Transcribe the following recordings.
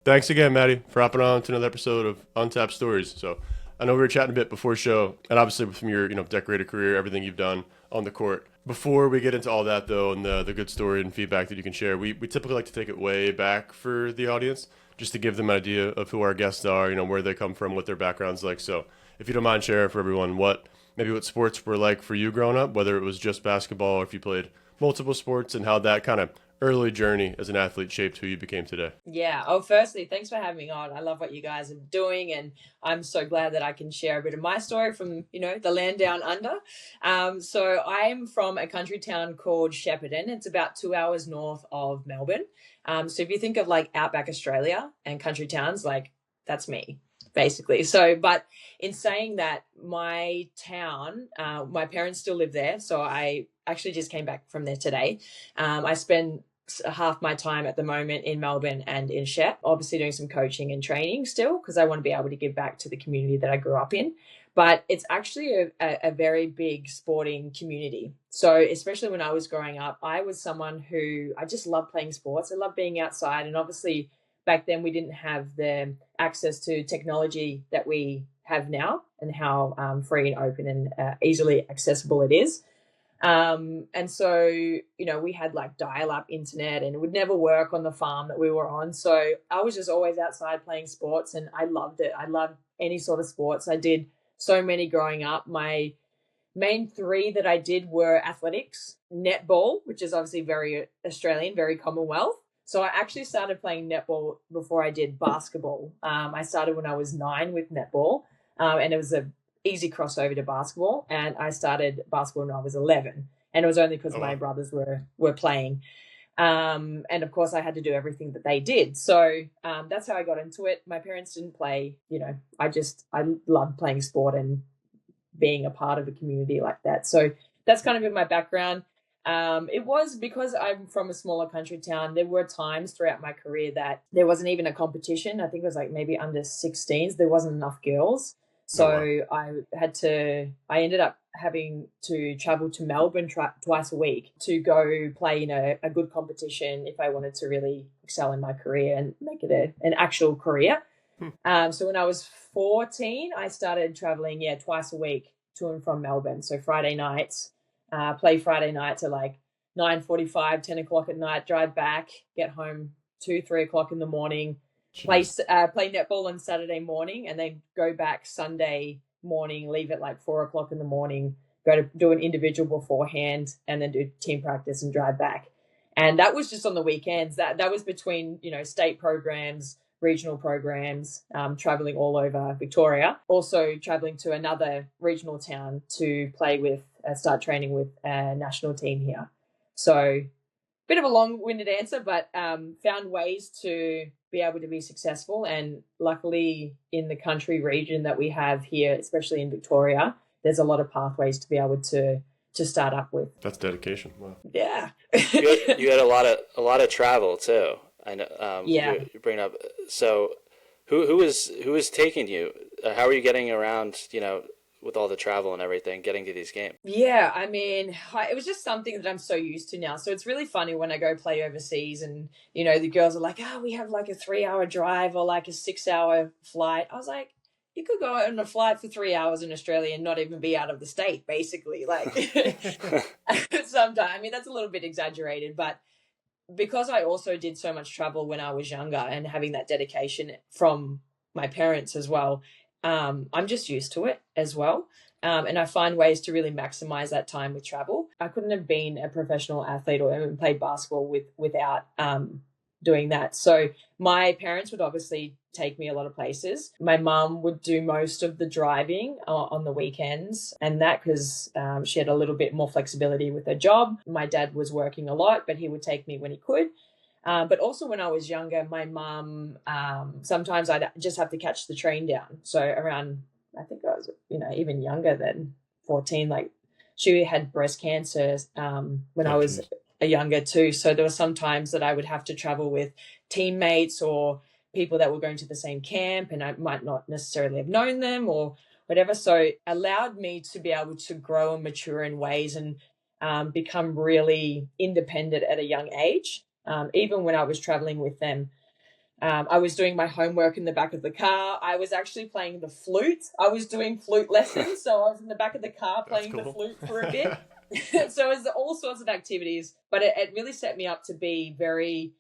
Thanks again, Maddie, for hopping on to another episode of Untapped Stories. So, I know we were chatting a bit before show, and obviously from your decorated career, everything you've done on the court. Before we get into all that though, and the good story and feedback that you can share, we typically like to take it way back for the audience, just to give them an idea of who our guests are, where they come from, what their background's like. So, if you don't mind sharing for everyone, what sports were like for you growing up, whether it was just basketball or if you played multiple sports, and how that kind of early journey as an athlete shaped who you became today. Yeah. Oh, firstly, thanks for having me on. I love what you guys are doing, and I'm so glad that I can share a bit of my story from, the land down under. So I'm from a country town called Shepparton. It's about 2 hours north of Melbourne. So if you think of like Outback Australia and country towns, like that's me basically. So, but in saying that, my town, my parents still live there. So I actually just came back from there today. I spend half my time at the moment in Melbourne and in Shep, obviously doing some coaching and training still because I want to be able to give back to the community that I grew up in. But it's actually a very big sporting community. So especially when I was growing up, I was someone who I just loved playing sports. I loved being outside. And obviously back then we didn't have the access to technology that we have now and how free and open and easily accessible it is. And so, we had like dial up internet and it would never work on the farm that we were on. So I was just always outside playing sports and I loved it. I loved any sort of sports. I did so many growing up. My main three that I did were athletics, netball, which is obviously very Australian, very Commonwealth. So I actually started playing netball before I did basketball. I started when I was 9 with netball, and it was a easy crossover to basketball. And I started basketball when I was 11, and it was only because Oh my wow. brothers were playing. And of course, I had to do everything that they did. So that's how I got into it. My parents didn't play. I loved playing sport and being a part of a community like that. So that's kind of been my background. It was because I'm from a smaller country town. There were times throughout my career that there wasn't even a competition. I think it was like maybe under 16s. There wasn't enough girls. Oh wow. So I ended up having to travel to Melbourne twice a week to go play in a good competition if I wanted to really excel in my career and make it an actual career. Hmm. So when I was 14, I started traveling, twice a week to and from Melbourne. So Friday nights, play Friday nights at like 9:45, 10 o'clock at night, drive back, get home 2, 3 o'clock in the morning, play Jeez. play netball on Saturday morning, and then go back Sunday morning, leave at like 4 o'clock in the morning, go to do an individual beforehand, and then do team practice and drive back. And that was just on the weekends. That was between state programs, regional programs, traveling all over Victoria. Also traveling to another regional town to play with, start training with a national team here. So bit of a long-winded answer, but found ways to be able to be successful. And luckily in the country region that we have here, especially in Victoria, there's a lot of pathways to be able to start up with. That's dedication. Wow. Yeah. You had a lot of travel too. I know Yeah. you bring up. So who was taking you? How are you getting around? With all the travel and everything, getting to these games. Yeah, I mean, it was just something that I'm so used to now. So it's really funny when I go play overseas and, the girls are like, oh, we have like a 3 hour drive or like a 6 hour flight. I was like, you could go on a flight for 3 hours in Australia and not even be out of the state, basically. Like, sometimes, I mean, that's a little bit exaggerated, but because I also did so much travel when I was younger and having that dedication from my parents as well, I'm just used to it as well. And I find ways to really maximize that time with travel. I couldn't have been a professional athlete or even played basketball without doing that. So my parents would obviously take me a lot of places. My mum would do most of the driving on the weekends, and that because she had a little bit more flexibility with her job. My dad was working a lot, but he would take me when he could. But also when I was younger, my mum, sometimes I'd just have to catch the train down. So around, I think I was, even younger than 14, like she had breast cancer when I Oh was jeez. a younger too. So there were some times that I would have to travel with teammates or people that were going to the same camp and I might not necessarily have known them or whatever. So it allowed me to be able to grow and mature in ways and become really independent at a young age. Even when I was traveling with them, I was doing my homework in the back of the car. I was actually playing the flute. I was doing flute lessons. So I was in the back of the car playing the flute for a bit. So it was all sorts of activities. But it really set me up to be very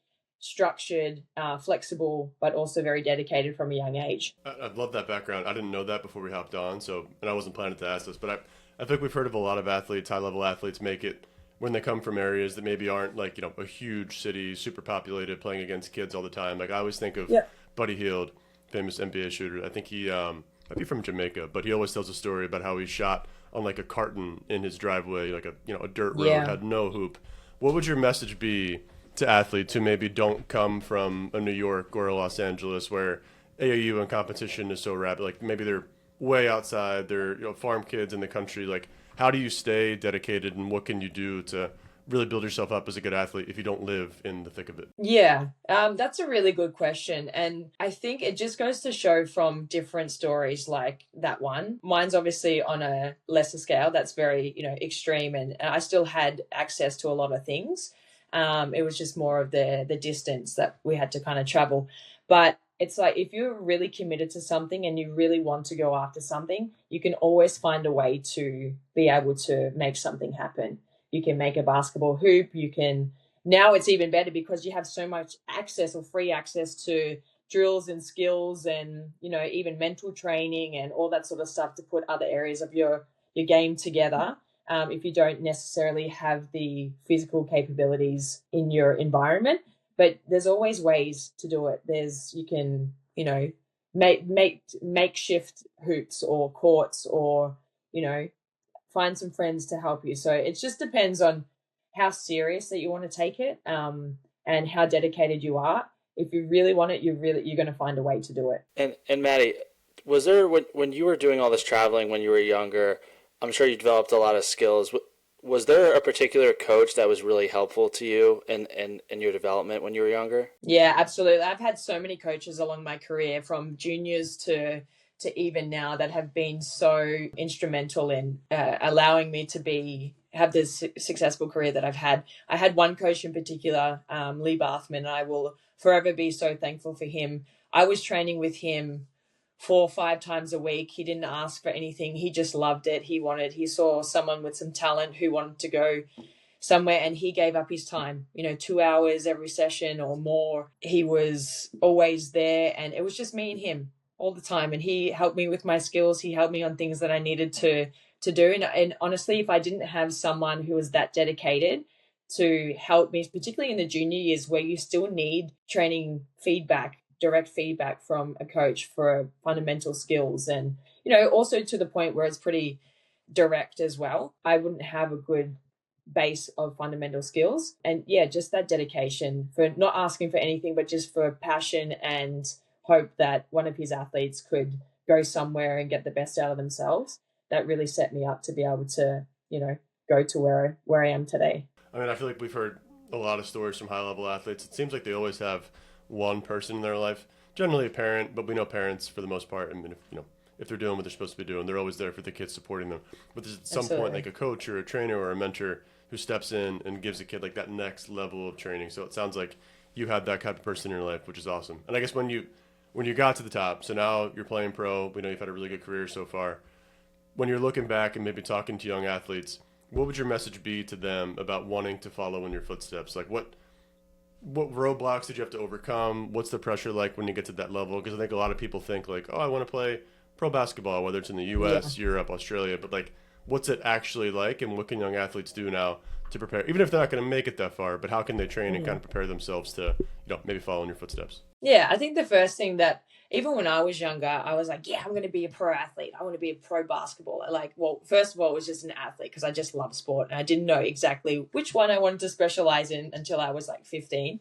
structured, flexible, but also very dedicated from a young age. I love that background. I didn't know that before we hopped on, so and I wasn't planning to ask this, but I think we've heard of a lot of athletes, high level athletes, make it when they come from areas that maybe aren't like a huge city, super populated, playing against kids all the time. Like I always think of Buddy Hield, famous NBA shooter. I think he might be from Jamaica, but he always tells a story about how he shot on like a carton in his driveway, like a dirt road, had no hoop. What would your message be to athletes who maybe don't come from a New York or a Los Angeles where AAU and competition is so rapid? Like maybe they're way outside, they're farm kids in the country. Like how do you stay dedicated, and what can you do to really build yourself up as a good athlete if you don't live in the thick of it? Yeah, that's a really good question. And I think it just goes to show from different stories like that one. Mine's obviously on a lesser scale. That's very, extreme. And I still had access to a lot of things. It was just more of the distance that we had to kind of travel. But it's like if you're really committed to something and you really want to go after something, you can always find a way to be able to make something happen. You can make a basketball hoop. Now it's even better because you have so much access or free access to drills and skills and, even mental training and all that sort of stuff to put other areas of your game together. If you don't necessarily have the physical capabilities in your environment, but there's always ways to do it. You can, make makeshift hoops or courts or, find some friends to help you. So it just depends on how serious that you want to take it, and how dedicated you are. If you really want it, you're going to find a way to do it. And Maddie, was there when you were doing all this traveling when you were younger? I'm sure you developed a lot of skills. Was there a particular coach that was really helpful to you in your development when you were younger? Yeah, absolutely. I've had so many coaches along my career, from juniors to even now, that have been so instrumental in allowing me to have this successful career that I've had. I had one coach in particular, Lee Bathman, and I will forever be so thankful for him. I was training with him 4 or 5 times a week. He didn't ask for anything. He just loved it. He saw someone with some talent who wanted to go somewhere, and he gave up his time, 2 hours every session or more. He was always there, and it was just me and him all the time. And he helped me with my skills. He helped me on things that I needed to do. And honestly, if I didn't have someone who was that dedicated to help me, particularly in the junior years where you still need training feedback, direct feedback from a coach for fundamental skills, and, also to the point where it's pretty direct as well, I wouldn't have a good base of fundamental skills. And yeah, just that dedication for not asking for anything, but just for passion and hope that one of his athletes could go somewhere and get the best out of themselves. That really set me up to be able to, go to where I am today. I mean, I feel like we've heard a lot of stories from high level athletes. It seems like they always have one person in their life, generally a parent, but we know parents for the most part. I mean, if they're doing what they're supposed to be doing, they're always there for the kids, supporting them. But there's at some point like a coach or a trainer or a mentor who steps in and gives a kid like that next level of training. So it sounds like you had that type of person in your life, which is awesome. And I guess when you got to the top, so now you're playing pro, we know you've had a really good career so far. When you're looking back and maybe talking to young athletes, what would your message be to them about wanting to follow in your footsteps? Like what roadblocks did you have to overcome? What's the pressure like when you get to that level? Because I think a lot of people think like, oh, I want to play pro basketball, whether it's in the U.S., Europe, Australia, but like, what's it actually like, and what can young athletes do now to prepare, even if they're not going to make it that far, but how can they train and kind of prepare themselves to, maybe follow in your footsteps? Yeah, I think the first thing that, even when I was younger, I was like, yeah, I'm going to be a pro athlete. I want to be a pro basketballer. Like, well, first of all, it was just an athlete because I just love sport. And I didn't know exactly which one I wanted to specialize in until I was like 15.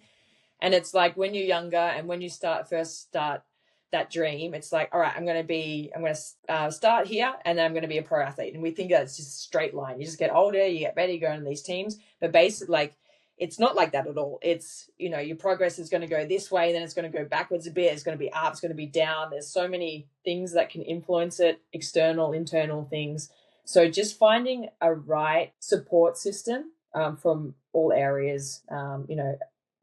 And it's like when you're younger and when you first start that dream, it's like, all right, I'm going to start here and then I'm going to be a pro athlete. And we think that's just a straight line. You just get older, you get better, you go into these teams. But basically, like, it's not like that at all. It's, your progress is going to go this way, then it's going to go backwards a bit. It's going to be up, it's going to be down. There's so many things that can influence it, external, internal things. So just finding a right support system from all areas,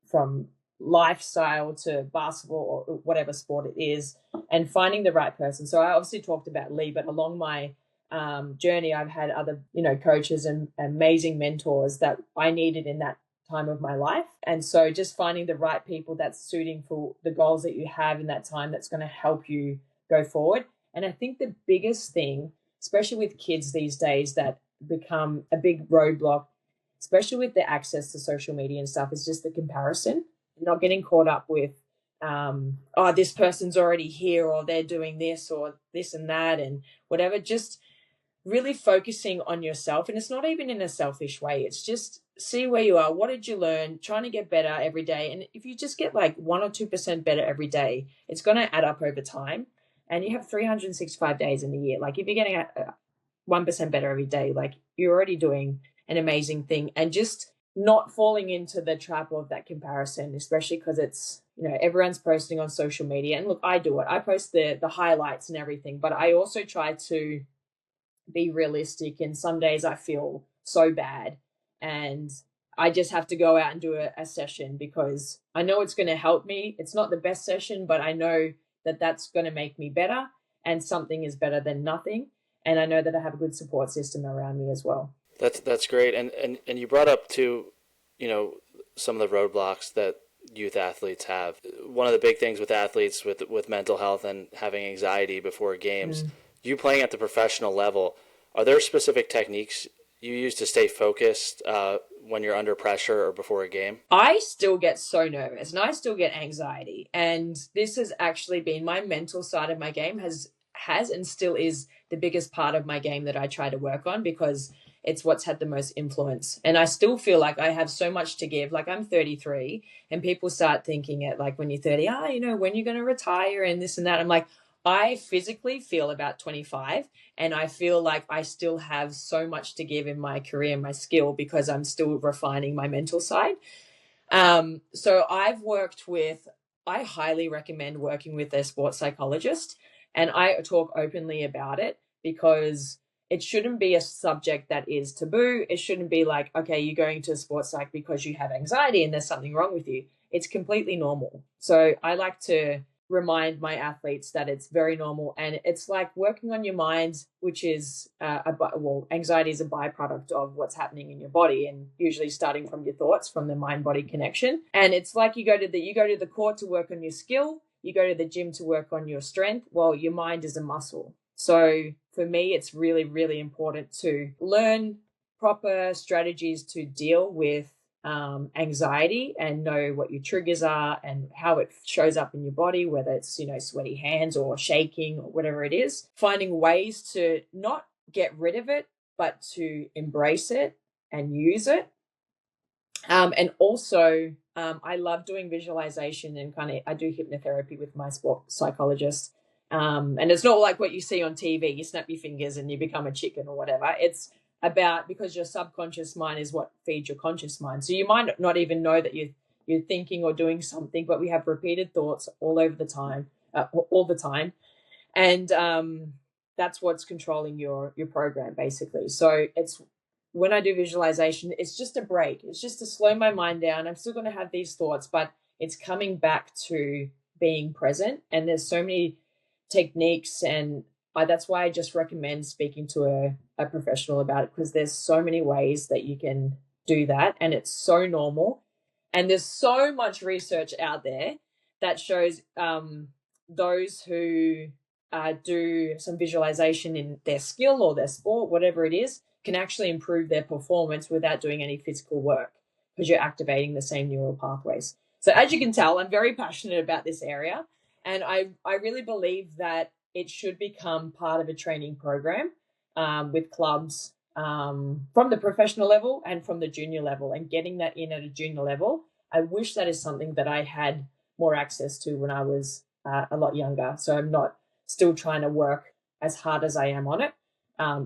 from lifestyle to basketball or whatever sport it is, and finding the right person. So I obviously talked about Lee, but along my journey, I've had other, coaches and amazing mentors that I needed in that time of my life. And so just finding the right people that's suiting for the goals that you have in that time, that's going to help you go forward. And I think the biggest thing, especially with kids these days, that become a big roadblock, especially with the access to social media and stuff, is just the comparison. Not getting caught up with, this person's already here, or they're doing this or this and that and whatever. Just really focusing on yourself. And it's not even in a selfish way. It's just see where you are. What did you learn? Trying to get better every day. And if you just get like 1 or 2% better every day, it's going to add up over time. And you have 365 days in a year. Like if you're getting 1% better every day, like you're already doing an amazing thing. And just not falling into the trap of that comparison, especially because it's, everyone's posting on social media. And look, I do it. I post the highlights and everything, but I also try to be realistic. And some days I feel so bad and I just have to go out and do a session because I know it's going to help me. It's not the best session, but I know that that's going to make me better, and something is better than nothing. And I know that I have a good support system around me as well. That's great. And you brought up too, some of the roadblocks that youth athletes have. One of the big things with athletes with mental health and having anxiety before games, you playing at the professional level, are there specific techniques you use to stay focused when you're under pressure or before a game? I still get so nervous and I still get anxiety. And this has actually been my mental side of my game has and still is the biggest part of my game that I try to work on, because it's what's had the most influence. And I still feel like I have so much to give. Like I'm 33 and people start thinking it like when you're 30, when you're going to retire and this and that. I'm like, I physically feel about 25 and I feel like I still have so much to give in my career and my skill because I'm still refining my mental side. So I highly recommend working with a sports psychologist, and I talk openly about it because it shouldn't be a subject that is taboo. It shouldn't be like, okay, you're going to a sports psych because you have anxiety and there's something wrong with you. It's completely normal. So I like to remind my athletes that it's very normal, and it's like working on your mind, which is anxiety is a byproduct of what's happening in your body, and usually starting from your thoughts, from the mind-body connection. And it's like you go to the court to work on your skill, you go to the gym to work on your strength. Well, your mind is a muscle. So for me, it's really, really important to learn proper strategies to deal with anxiety and know what your triggers are and how it shows up in your body, whether it's, sweaty hands or shaking or whatever it is. Finding ways to not get rid of it, but to embrace it and use it. And also, I love doing visualization and I do hypnotherapy with my sport psychologist. And it's not like what you see on TV, you snap your fingers and you become a chicken or whatever. It's about, because your subconscious mind is what feeds your conscious mind. So you might not even know that you're thinking or doing something, but we have repeated thoughts all the time. And that's what's controlling your program, basically. So it's, when I do visualization, it's just a break. It's just to slow my mind down. I'm still going to have these thoughts, but it's coming back to being present. And there's so many techniques, and that's why I just recommend speaking to a professional about it, because there's so many ways that you can do that, and it's so normal. And there's so much research out there that shows those who do some visualization in their skill or their sport, whatever it is, can actually improve their performance without doing any physical work, because you're activating the same neural pathways. So as you can tell, I'm very passionate about this area, and I really believe that it should become part of a training program with clubs from the professional level and from the junior level, and getting that in at a junior level. I wish that is something that I had more access to when I was a lot younger. So I'm not still trying to work as hard as I am on it.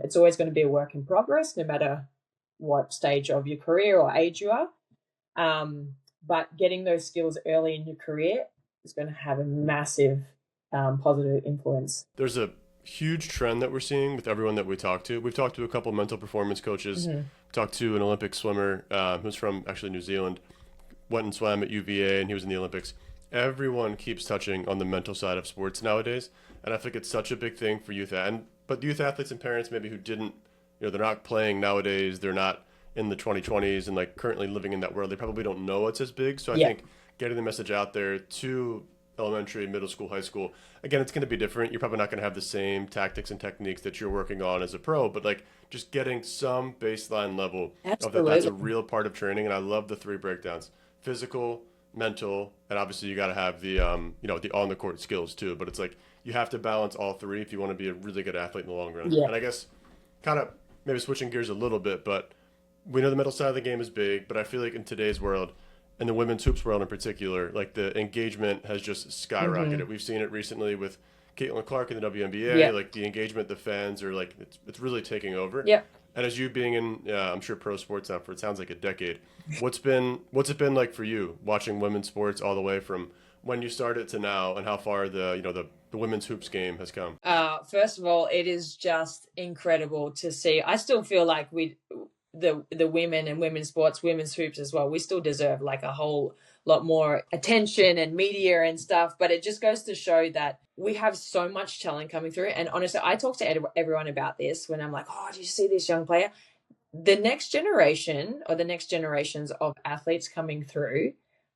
It's always going to be a work in progress, no matter what stage of your career or age you are. But getting those skills early in your career is going to have a massive positive influence. There's a huge trend that we're seeing with everyone that we talk to. We've talked to a couple of mental performance coaches, talked to an Olympic swimmer who's from actually New Zealand. went and swam at UVA and he was in the Olympics. Everyone keeps touching on the mental side of sports nowadays, and I think it's such a big thing for but youth athletes and parents maybe who didn't, they're not playing nowadays, they're not in the 2020s and like currently living in that world, they probably don't know it's as big. So I think getting the message out there to elementary, middle school, high school, again, it's going to be different. You're probably not going to have the same tactics and techniques that you're working on as a pro, but like just getting some baseline level of that's a real part of training. And I love the 3 breakdowns: physical, mental, and obviously you got to have the the on the court skills too. But it's like you have to balance all 3 if you want to be a really good athlete in the long run. And I guess kind of maybe switching gears a little bit, but we know the mental side of the game is big, but I feel like in today's world, in the women's hoops world in particular, like the engagement has just skyrocketed. We've seen it recently with Caitlin Clark in the WNBA. Like the engagement, the fans are like, it's really taking over. And as you being in, I'm sure pro sports now for it sounds like a decade, what's it been like for you watching women's sports all the way from when you started to now, and how far the women's hoops game has come? First of all, it is just incredible to see. I still feel like the women and women's sports, women's hoops as well, we still deserve like a whole lot more attention and media and stuff, but it just goes to show that we have so much talent coming through. And honestly, I talk to everyone about this when I'm like, oh, did you see this young player? The next generation or the next generations of athletes coming through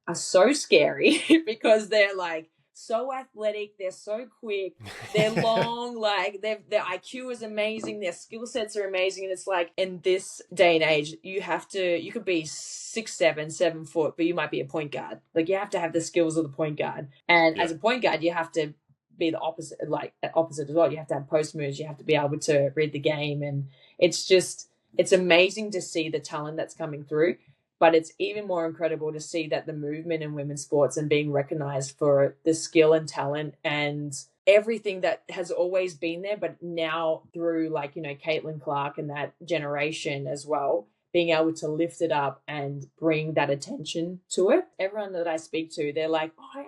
are so scary because they're like so athletic, they're so quick, they're long, like their IQ is amazing, their skill sets are amazing. And it's like in this day and age, you could be 6'7", 7 foot, but you might be a point guard. Like you have to have the skills of the point guard. And as a point guard, you have to be the opposite as well. You have to have post moves, you have to be able to read the game. And it's amazing to see the talent that's coming through. But it's even more incredible to see that the movement in women's sports and being recognized for the skill and talent and everything that has always been there, but now through Caitlin Clark and that generation as well, being able to lift it up and bring that attention to it. Everyone that I speak to, they're like, oh,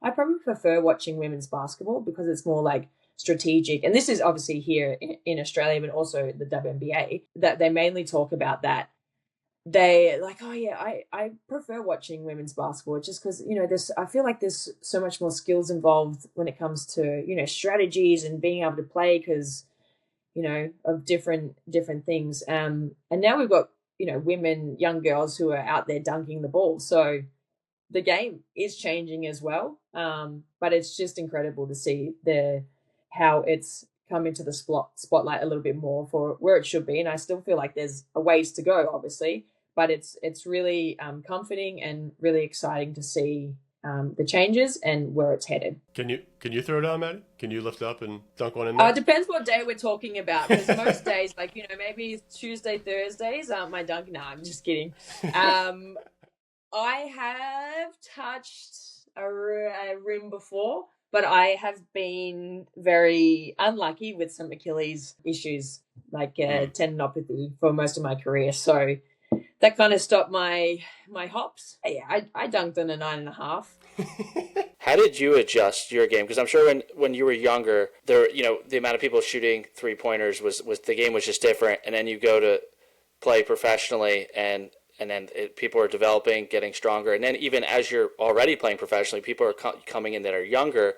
I probably prefer watching women's basketball because it's more like strategic. And this is obviously here in Australia, but also the WNBA, that they mainly talk about that. They like, oh yeah, I prefer watching women's basketball just because, I feel like there's so much more skills involved when it comes to, strategies and being able to play because, of different things. And now we've got, women, young girls who are out there dunking the ball. So the game is changing as well. But it's just incredible to see how it's come into the spotlight a little bit more for where it should be. And I still feel like there's a ways to go, obviously. But it's really comforting and really exciting to see the changes and where it's headed. Can you throw down, Maddie? Can you lift up and dunk one in there? It depends what day we're talking about. Because most days, maybe Tuesday, Thursdays aren't my dunk. No, I'm just kidding. I have touched a rim before, but I have been very unlucky with some Achilles issues, like tendinopathy for most of my career. So that kind of stopped my hops. Yeah, I dunked in a 9.5. How did you adjust your game? Because I'm sure when you were younger, the amount of people shooting 3-pointers was the game was just different. And then you go to play professionally, and then people are developing, getting stronger. And then even as you're already playing professionally, people are coming in that are younger,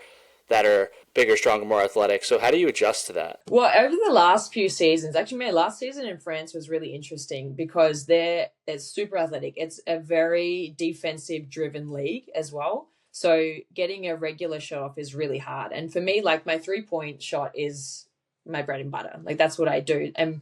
that are bigger, stronger, more athletic. So how do you adjust to that? Well, over the last few seasons, actually my last season in France was really interesting because they're super athletic. It's a very defensive driven league as well. So getting a regular shot off is really hard. And for me, like my 3-point shot is my bread and butter. Like that's what I do. And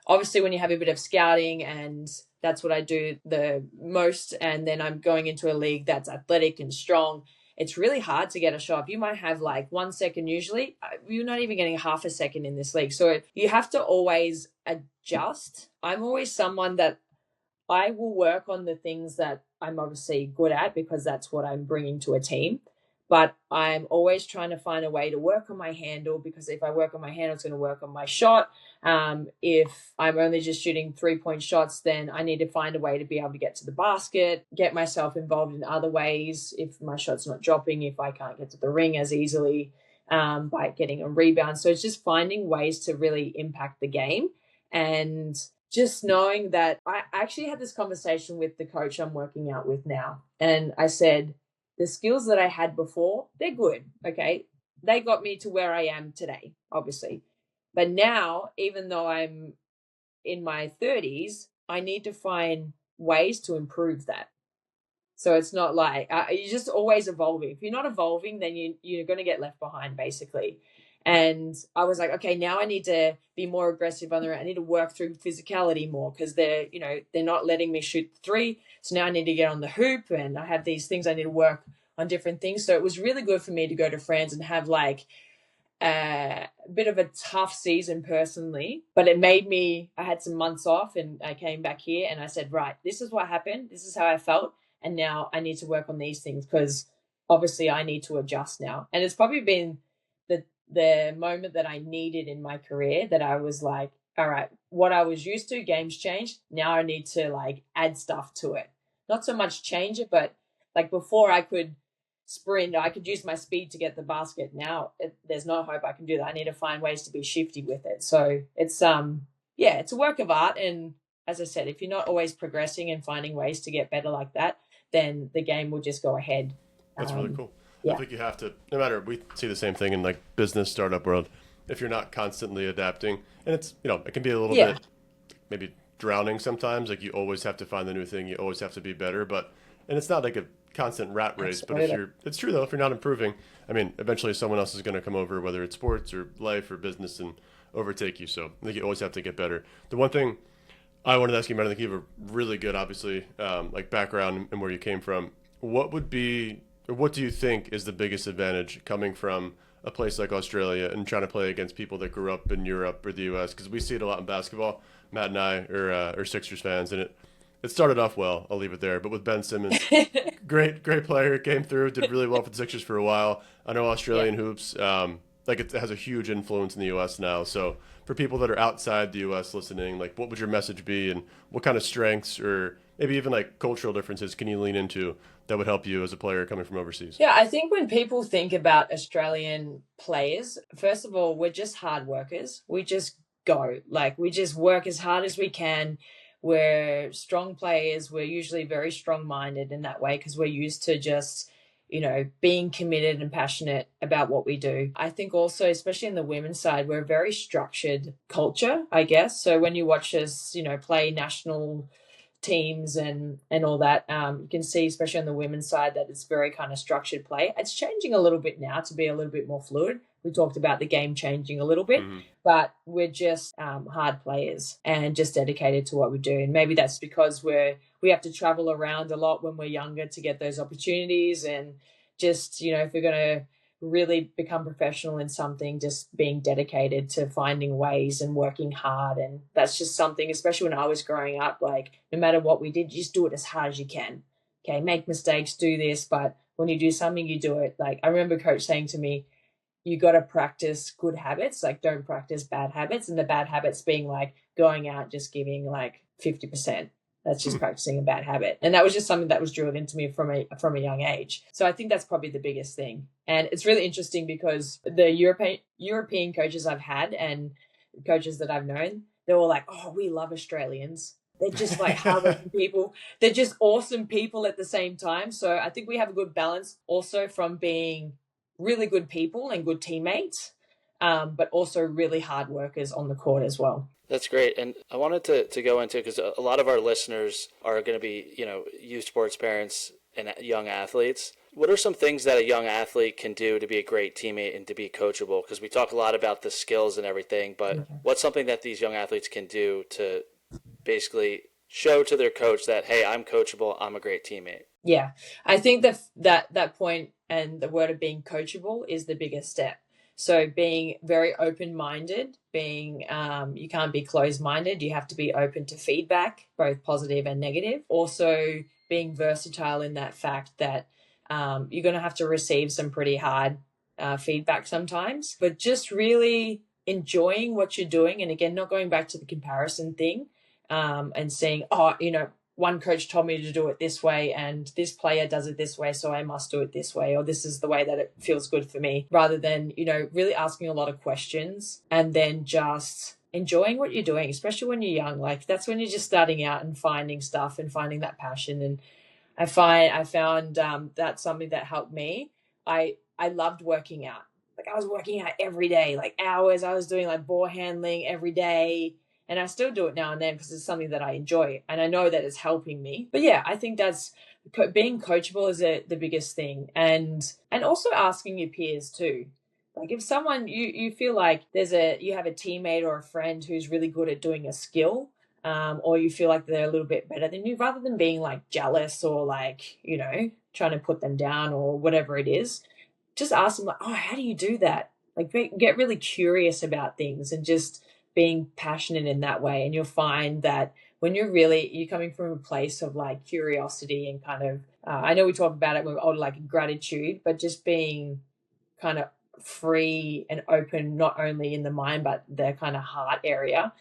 obviously when you have a bit of scouting, and that's what I do the most. And then I'm going into a league that's athletic and strong. It's really hard to get a shot. You might have like 1 second usually. You're not even getting half a second in this league. So you have to always adjust. I'm always someone that I will work on the things that I'm obviously good at because that's what I'm bringing to a team. But I'm always trying to find a way to work on my handle, because if I work on my handle, it's going to work on my shot. If I'm only just shooting 3-point shots, then I need to find a way to be able to get to the basket, get myself involved in other ways. If my shot's not dropping, if I can't get to the ring as easily by getting a rebound. So it's just finding ways to really impact the game. And just knowing that I actually had this conversation with the coach I'm working out with now. And I said, the skills that I had before, they're good. Okay. They got me to where I am today, obviously. But now, even though I'm in my 30s, I need to find ways to improve that. So it's not like you're just always evolving. If you're not evolving, then you're going to get left behind, basically. And I was like, okay, now I need to be more aggressive on the I need to work through physicality more because they're not letting me shoot the three. So now I need to get on the hoop, and I have these things I need to work on different things. So it was really good for me to go to France and have like a bit of a tough season personally, but it made me, I had some months off and I came back here and I said, right, this is what happened. This is how I felt. And now I need to work on these things because obviously I need to adjust now. And it's probably been the moment that I needed in my career that I was like, all right, what I was used to, games changed. Now I need to like add stuff to it. Not so much change it, but like before I could sprint, I could use my speed to get the basket. Now there's no hope I can do that. I need to find ways to be shifty with it. So it's it's a work of art. And as I said, if you're not always progressing and finding ways to get better like that, then the game will just go ahead. That's really cool. Yeah. I think you have to, no matter, we see the same thing in like business startup world. If you're not constantly adapting, and it's, it can be a little bit maybe drowning sometimes. Like you always have to find the new thing. You always have to be better, and it's not like a constant rat race. Absolutely. But it's true though, if you're not improving, I mean, eventually someone else is going to come over, whether it's sports or life or business, and overtake you. So I think you always have to get better. The one thing I wanted to ask you about, I think you have a really good, obviously, like background and where you came from. What do you think is the biggest advantage coming from a place like Australia and trying to play against people that grew up in Europe or the U.S.? Because we see it a lot in basketball. Matt and I are Sixers fans, and it started off well. I'll leave it there. But with Ben Simmons, great player, came through, did really well for the Sixers for a while. I know Australian hoops, like it has a huge influence in the U.S. now. So for people that are outside the U.S. listening, like what would your message be, and what kind of strengths or maybe even like cultural differences can you lean into that would help you as a player coming from overseas? Yeah, I think when people think about Australian players, first of all, we're just hard workers. We just go. Like, we just work as hard as we can. We're strong players. We're usually very strong-minded in that way because we're used to just, being committed and passionate about what we do. I think also, especially in the women's side, we're a very structured culture, I guess. So when you watch us, play national teams and all that, you can see, especially on the women's side, that it's very kind of structured play. It's changing a little bit now to be a little bit more fluid. We talked about the game changing a little bit, but we're just hard players and just dedicated to what we do. And maybe that's because we have to travel around a lot when we're younger to get those opportunities. And just, if we're going to really become professional in something, just being dedicated to finding ways and working hard. And that's just something, especially when I was growing up, like no matter what we did, just do it as hard as you can. Okay, make mistakes, do this, but when you do something, you do it. Like I remember coach saying to me, you got to practice good habits, like don't practice bad habits. And the bad habits being like going out, just giving like 50%. That's just practicing a bad habit. And that was just something that was drilled into me from a young age. So I think that's probably the biggest thing. And it's really interesting because the European coaches I've had and coaches that I've known, they're all like, oh, we love Australians. They're just like hardworking people. They're just awesome people at the same time. So I think we have a good balance also from being really good people and good teammates, but also really hard workers on the court as well. That's great. And I wanted to go into, because a lot of our listeners are going to be, youth sports parents and young athletes. What are some things that a young athlete can do to be a great teammate and to be coachable? Because we talk a lot about the skills and everything, but what's something that these young athletes can do to basically show to their coach that, hey, I'm coachable, I'm a great teammate? Yeah, I think that point and the word of being coachable is the biggest step. So being very open-minded, you can't be closed-minded. You have to be open to feedback, both positive and negative. Also being versatile in that fact that you're going to have to receive some pretty hard feedback sometimes, but just really enjoying what you're doing. And again, not going back to the comparison thing and saying, one coach told me to do it this way and this player does it this way, so I must do it this way, or this is the way that it feels good for me, rather than, really asking a lot of questions and then just enjoying what you're doing, especially when you're young. Like that's when you're just starting out and finding stuff and finding that passion. And I found that's something that helped me. I loved working out. Like I was working out every day, like hours. I was doing like ball handling every day, and I still do it now and then because it's something that I enjoy and I know that it's helping me. But yeah, I think that's being coachable is the biggest thing, and also asking your peers too. Like if someone you feel like you have a teammate or a friend who's really good at doing a skill, or you feel like they're a little bit better than you, rather than being like jealous or like, trying to put them down or whatever it is, just ask them like, oh, how do you do that? Like get really curious about things and just being passionate in that way. And you'll find that when you're coming from a place of like curiosity and kind of, I know we talk about it with like gratitude, but just being kind of free and open, not only in the mind, but the kind of heart area,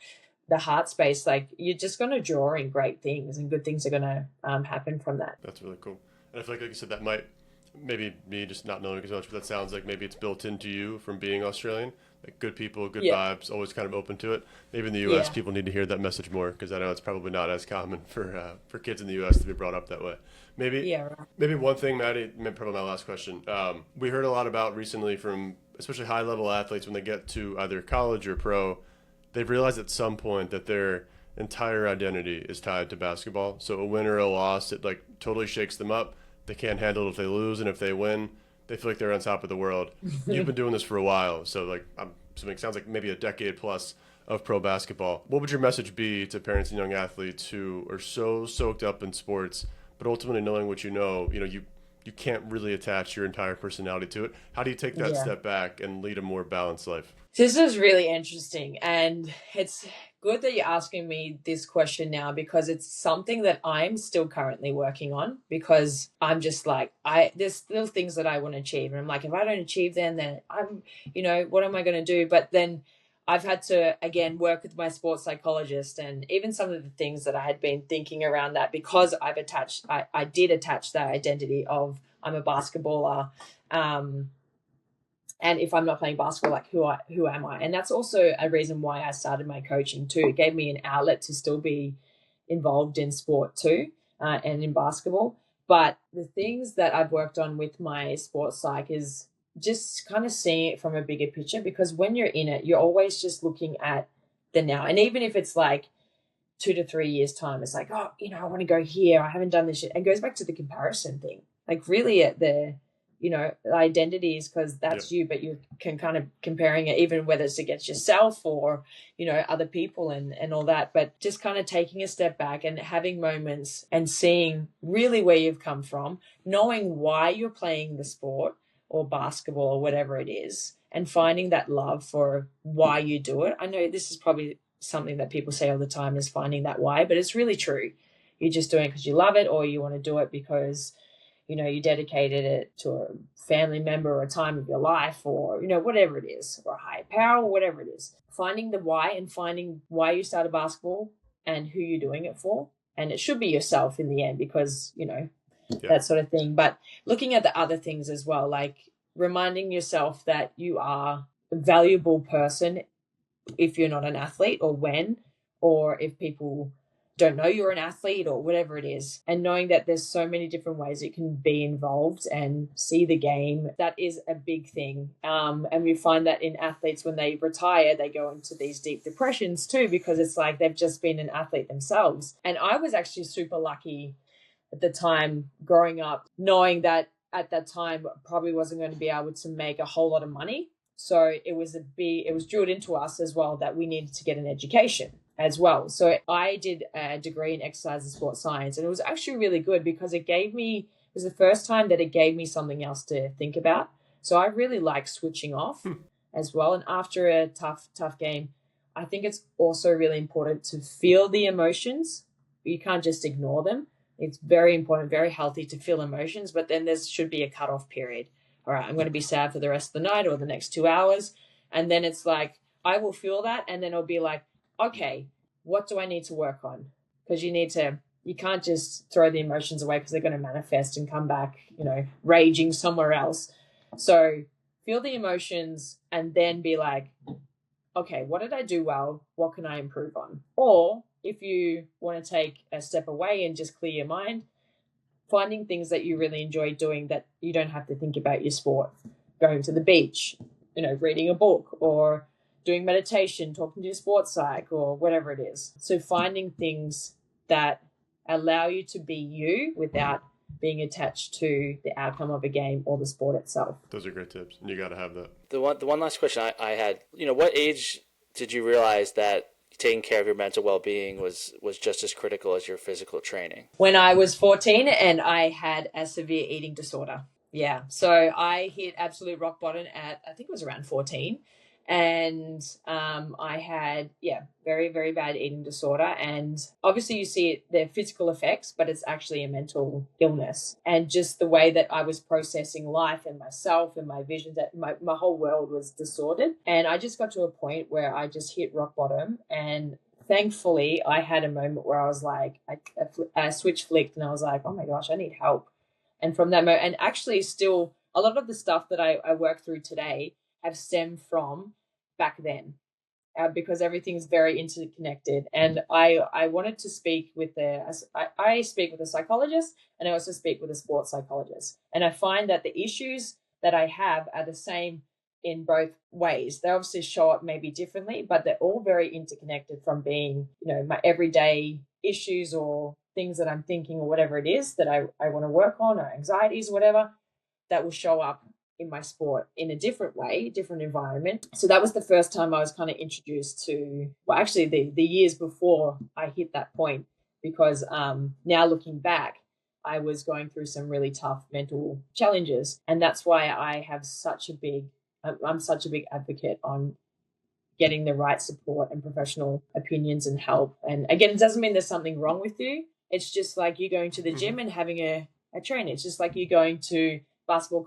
the heart space, like you're just going to draw in great things and good things are going to happen from that. That's really cool. And I feel like you said, that might maybe me just not knowing as much, but that sounds like maybe it's built into you from being Australian. Like good people, good vibes, always kind of open to it. Maybe in the U.S. people need to hear that message more, because I know it's probably not as common for kids in the U.S. to be brought up that way. Maybe one thing, Maddie, probably my last question. We heard a lot about recently from especially high-level athletes when they get to either college or pro, they've realized at some point that their entire identity is tied to basketball. So a win or a loss, it like totally shakes them up. They can't handle it if they lose, and if they win, they feel like they're on top of the world. You've been doing this for a while, so like I'm assuming it sounds like maybe a decade plus of pro basketball. What would your message be to parents and young athletes who are so soaked up in sports, but ultimately knowing what you can't really attach your entire personality to it? How do you take that step back and lead a more balanced life? This is really interesting, and it's good that you're asking me this question now, because it's something that I'm still currently working on, because I'm just like, there's still things that I want to achieve. And I'm like, if I don't achieve them, then I'm, what am I going to do? But then I've had to, again, work with my sports psychologist, and even some of the things that I had been thinking around that, because I did attach that identity of I'm a basketballer. And if I'm not playing basketball, like who am I? And that's also a reason why I started my coaching too. It gave me an outlet to still be involved in sport too, and in basketball. But the things that I've worked on with my sports psych is just kind of seeing it from a bigger picture, because when you're in it, you're always just looking at the now. And even if it's like 2 to 3 years time, it's like, oh, I want to go here. I haven't done this yet. It goes back to the comparison thing. Like really at the identity is because that's you, but you can kind of comparing it, even whether it's against yourself or, other people and all that, but just kind of taking a step back and having moments and seeing really where you've come from, knowing why you're playing the sport or basketball or whatever it is, and finding that love for why you do it. I know this is probably something that people say all the time, is finding that why, but it's really true. You're just doing it because you love it, or you want to do it because you dedicated it to a family member or a time of your life, or, whatever it is, or a higher power, or whatever it is. Finding the why, and finding why you started basketball and who you're doing it for. And it should be yourself in the end, because, that sort of thing. But looking at the other things as well, like reminding yourself that you are a valuable person if you're not an athlete, or if people don't know you're an athlete or whatever it is, and knowing that there's so many different ways you can be involved and see the game. That is a big thing. And we find that in athletes, when they retire, they go into these deep depressions too, because it's like they've just been an athlete themselves. And I was actually super lucky at the time growing up, knowing that at that time probably wasn't going to be able to make a whole lot of money. So it was drilled into us as well that we needed to get an education as well. So I did a degree in exercise and sports science, and it was actually really good, because it was the first time that it gave me something else to think about. So I really like switching off as well. And after a tough game, I think it's also really important to feel the emotions. You can't just ignore them. It's very important, very healthy to feel emotions, but then there should be a cutoff period. All right, I'm going to be sad for the rest of the night or the next 2 hours. And then it's like, I will feel that. And then it'll be like, okay, what do I need to work on? Because you can't just throw the emotions away, because they're going to manifest and come back, raging somewhere else. So feel the emotions and then be like, okay, what did I do well? What can I improve on? Or if you want to take a step away and just clear your mind, finding things that you really enjoy doing that you don't have to think about your sport. Going to the beach, reading a book, or doing meditation, talking to your sports psych, or whatever it is. So finding things that allow you to be you without being attached to the outcome of a game or the sport itself. Those are great tips, and you got to have that. The one last question I had, what age did you realize that taking care of your mental well-being was just as critical as your physical training? When I was 14 and I had a severe eating disorder. Yeah. So I hit absolute rock bottom at, I think it was around 14. And I had, very, very bad eating disorder. And obviously you see the physical effects, but it's actually a mental illness. And just the way that I was processing life and myself and my vision, that my whole world was disordered. And I just got to a point where I just hit rock bottom. And thankfully I had a moment where I was like, I switch flicked and I was like, oh my gosh, I need help. And from that moment, and actually still a lot of the stuff that I work through today have stemmed from back then, because everything's very interconnected. And I wanted to speak with I speak with a psychologist, and I also speak with a sports psychologist. And I find that the issues that I have are the same in both ways. They obviously show up maybe differently, but they're all very interconnected from being, my everyday issues or things that I'm thinking or whatever it is that I want to work on, or anxieties or whatever, that will show up in my sport in a different way, different environment. So that was the first time I was kind of introduced to, well, actually the years before I hit that point, because now looking back, I was going through some really tough mental challenges. And that's why I'm such a big advocate on getting the right support and professional opinions and help. And again, it doesn't mean there's something wrong with you. It's just like you going to the gym and having a trainer. It's just like you going to basketball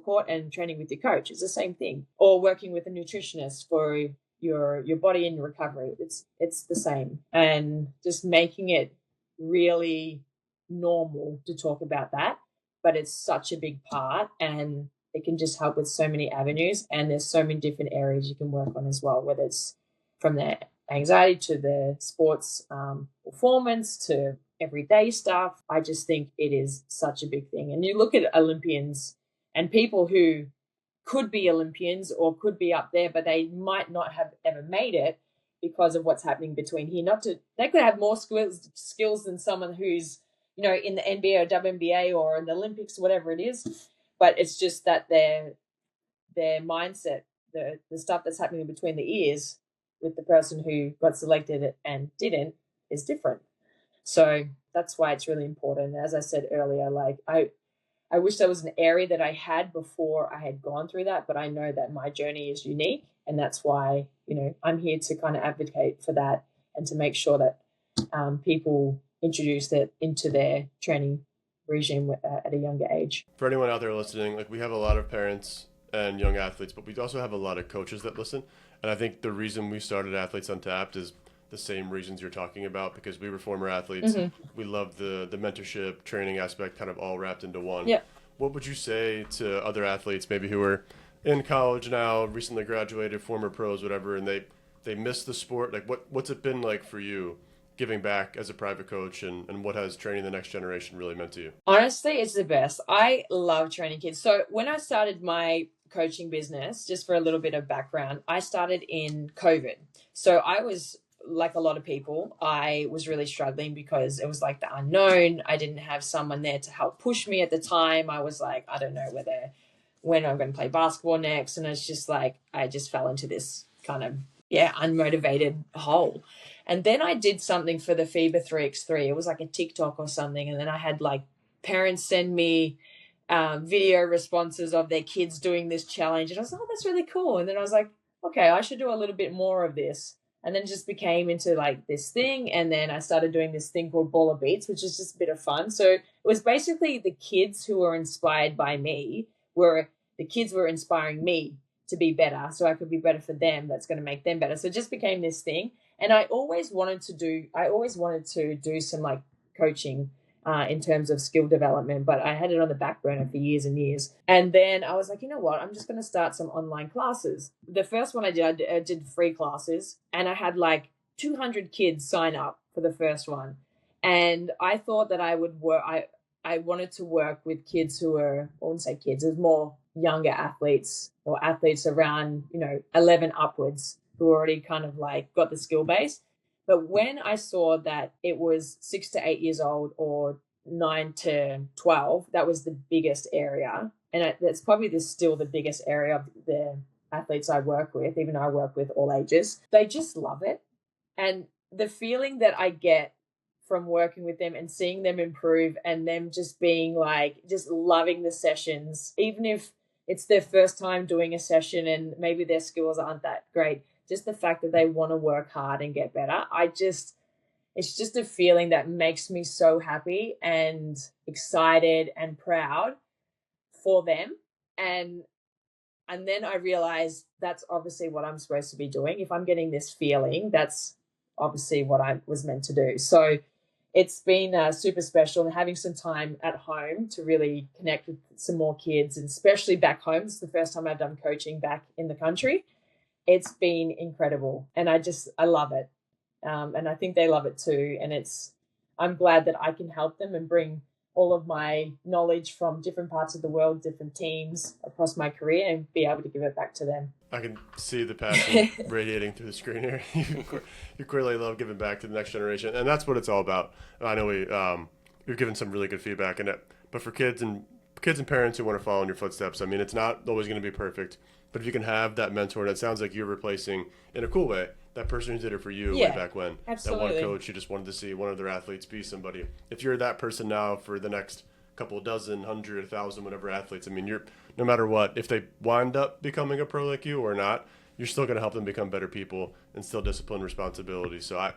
court and training with your coach. It's the same thing. Or working with a nutritionist for your body and your recovery. It's the same. And just making it really normal to talk about that. But it's such a big part, and it can just help with so many avenues. And there's so many different areas you can work on as well, whether it's from the anxiety to the sports performance to everyday stuff. I just think it is such a big thing. And you look at Olympians and people who could be Olympians or could be up there, but they might not have ever made it because of what's happening between here. They could have more skills than someone who's, in the NBA or WNBA or in the Olympics, whatever it is. But it's just that their mindset, the stuff that's happening between the ears with the person who got selected and didn't, is different. So that's why it's really important. As I said earlier, like I wish there was an area that I had before I had gone through that, but I know that my journey is unique, and that's why, I'm here to kind of advocate for that and to make sure that people introduce that into their training regime at a younger age. For anyone out there listening, like, we have a lot of parents and young athletes, but we also have a lot of coaches that listen. And I think the reason we started Athletes Untapped is the same reasons you're talking about, because we were former athletes. Mm-hmm. We love the mentorship, training aspect, kind of all wrapped into one. Yeah. What would you say to other athletes maybe who are in college now, recently graduated, former pros, whatever, and they miss the sport? Like, what's it been like for you giving back as a private coach, and what has training the next generation really meant to you? Honestly, it's the best. I love training kids. So when I started my coaching business, just for a little bit of background, I started in COVID. So I was, like a lot of people, I was really struggling because it was like the unknown. I didn't have someone there to help push me at the time. I was like, I don't know when I'm going to play basketball next. And it's just like, I just fell into this kind of, unmotivated hole. And then I did something for the FIBA 3x3. It was like a TikTok or something. And then I had like parents send me video responses of their kids doing this challenge. And I was like, oh, that's really cool. And then I was like, okay, I should do a little bit more of this. And then it just became into like this thing. And then I started doing this thing called Baller Beats, which is just a bit of fun. So it was basically the kids who were inspired by me, the kids were inspiring me to be better, so I could be better for them. That's going to make them better. So it just became this thing. And I always wanted to do some like coaching in terms of skill development, but I had it on the back burner for years and years. And then I was like, you know what? I'm just going to start some online classes. The first one I did free classes, and I had like 200 kids sign up for the first one. And I thought that I would work. I wanted to work with kids who were, I wouldn't say kids, it was more younger athletes or athletes around, 11 upwards who already kind of like got the skill base. But when I saw that it was 6 to 8 years old or 9 to 12, that was the biggest area. And that's probably still the biggest area of the athletes I work with, even though I work with all ages. They just love it. And the feeling that I get from working with them and seeing them improve and them just being like, just loving the sessions, even if it's their first time doing a session and maybe their skills aren't that great, just the fact that they want to work hard and get better. It's just a feeling that makes me so happy and excited and proud for them. And then I realized that's obviously what I'm supposed to be doing. If I'm getting this feeling, that's obviously what I was meant to do. So it's been super special, and having some time at home to really connect with some more kids, and especially back home. It's the first time I've done coaching back in the country. It's been incredible, and I love it. And I think they love it too. And I'm glad that I can help them and bring all of my knowledge from different parts of the world, different teams across my career, and be able to give it back to them. I can see the passion radiating through the screen here. You clearly love giving back to the next generation, and that's what it's all about. I know we've given some really good feedback in it, but for kids and parents who want to follow in your footsteps, I mean, it's not always going to be perfect, but if you can have that mentor, and it sounds like you're replacing, in a cool way, that person who did it for you way back when. Absolutely. That one coach who just wanted to see one of their athletes be somebody. If you're that person now for the next couple dozen, 100, 1,000, whatever athletes, I mean, you're, no matter what, if they wind up becoming a pro like you or not, you're still going to help them become better people, instill discipline, responsibility. So I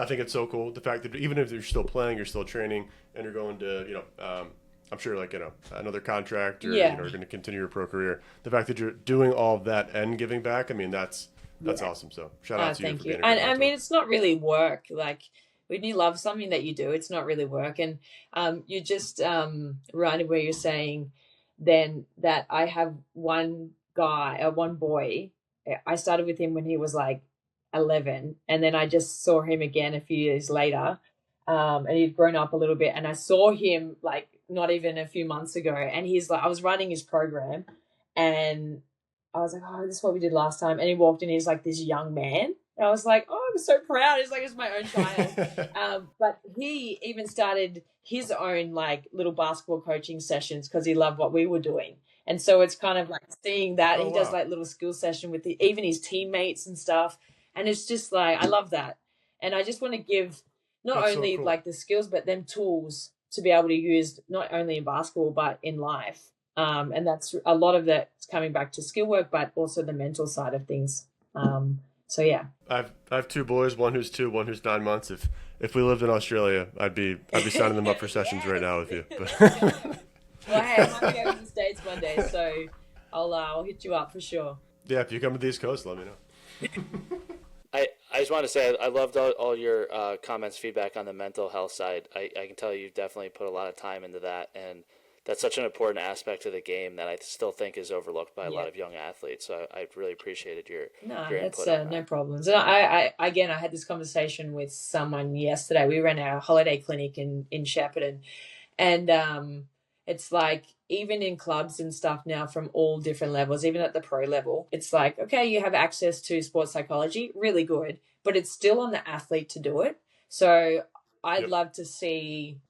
think it's so cool. The fact that even if you're still playing, you're still training, and you're going to, I'm sure another contract or you're going to continue your pro career. The fact that you're doing all of that and giving back, I mean, that's awesome. So shout out to you. Thank for you. being And I mean, it's not really work. Like when you love something that you do, it's not really work. And you just right where you're saying then that I have one boy. I started with him when he was like 11, and then I just saw him again a few years later, and he'd grown up a little bit. And I saw him like not even a few months ago, and he's like, I was running his program, and I was like, oh, this is what we did last time. And he walked in, he's like this young man. And I was like, oh, I'm so proud. It's like, it's my own child. But he even started his own like little basketball coaching sessions because he loved what we were doing. And so it's kind of like seeing that. He does like little skill session with even his teammates and stuff. And it's just like, I love that. And I just want to give not only like the skills, but them tools to be able to use not only in basketball, but in life. And that's a lot of that coming back to skill work, but also the mental side of things. So yeah, I have two boys, one who's 2, one who's 9 months. If we lived in Australia, I'd be signing them up for sessions right now with you. But well, hey, I might be over to the States one day, so I'll hit you up for sure. Yeah, if you come to the East Coast, let me know. I just want to say I loved all your comments, feedback on the mental health side. I can tell you've definitely put a lot of time into that, and that's such an important aspect of the game that I still think is overlooked by a lot of young athletes. So I really appreciated your input. That's no problems. And I had this conversation with someone yesterday. We ran our holiday clinic in Shepparton, and it's like even in clubs and stuff now from all different levels, even at the pro level, it's like, okay, you have access to sports psychology, really good, but it's still on the athlete to do it. So I'd love to see,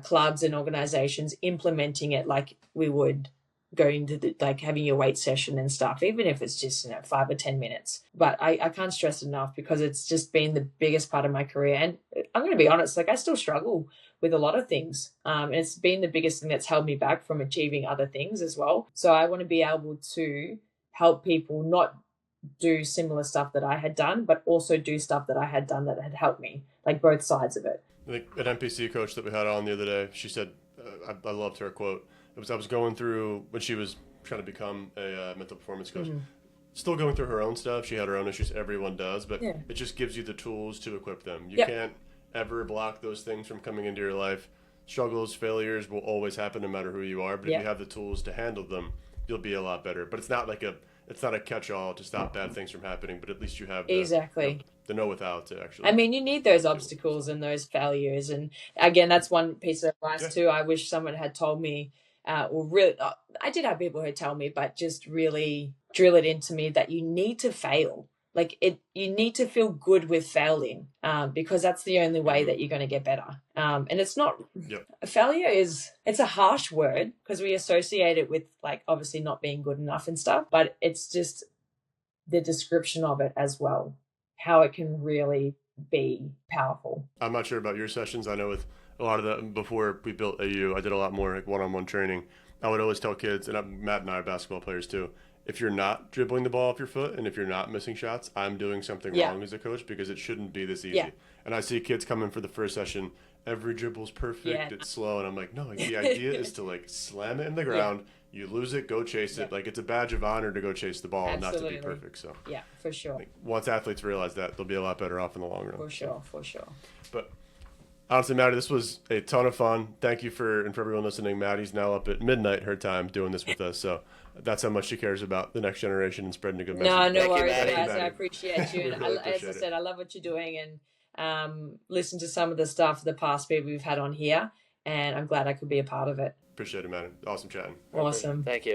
clubs and organizations implementing it like we would going to like having your weight session and stuff, even if it's just, 5 or 10 minutes. But I can't stress it enough because it's just been the biggest part of my career. And I'm going to be honest, like I still struggle with a lot of things. And it's been the biggest thing that's held me back from achieving other things as well. So I want to be able to help people not do similar stuff that I had done, but also do stuff that I had done that had helped me, like both sides of it. I think an NPC coach that we had on the other day, she said, I loved her quote. I was going through when she was trying to become a mental performance coach, still going through her own stuff. She had her own issues. Everyone does, but it just gives you the tools to equip them. You can't ever block those things from coming into your life. Struggles, failures will always happen no matter who you are, but if you have the tools to handle them, you'll be a lot better. But it's not a catch-all to stop bad things from happening, but at least you have the know-without to actually. I mean, you need those obstacles and those failures. And again, that's one piece of advice too. I wish someone had told me, I did have people who tell me, but just really drill it into me that you need to fail. Like you need to feel good with failing, because that's the only way that you're going to get better. And it's not failure it's a harsh word because we associate it with like obviously not being good enough and stuff, but it's just the description of it as well, how it can really be powerful. I'm not sure about your sessions. I know with a lot of the, before we built AU, I did a lot more like one-on-one training. I would always tell kids, and Matt and I are basketball players too, if you're not dribbling the ball off your foot and if you're not missing shots, I'm doing something wrong as a coach because it shouldn't be this easy. And I see kids come in for the first session, every dribble's perfect, it's slow, and I'm like, no, like, the idea is to like slam it in the ground, you lose it, go chase it. Like it's a badge of honor to go chase the ball and not to be perfect. So yeah, for sure. Like, once athletes realize that, they'll be a lot better off in the long run. For sure. But honestly, Maddie, this was a ton of fun. Thank you for everyone listening. Maddie's now up at midnight her time doing this with us. So that's how much she cares about the next generation and spreading a good message. No worries, Maddie. guys. I appreciate you. And really as I said, I love what you're doing, and listen to some of the stuff the past people we've had on here, and I'm glad I could be a part of it. Appreciate it, Maddie. Awesome chatting. Awesome. Thank you.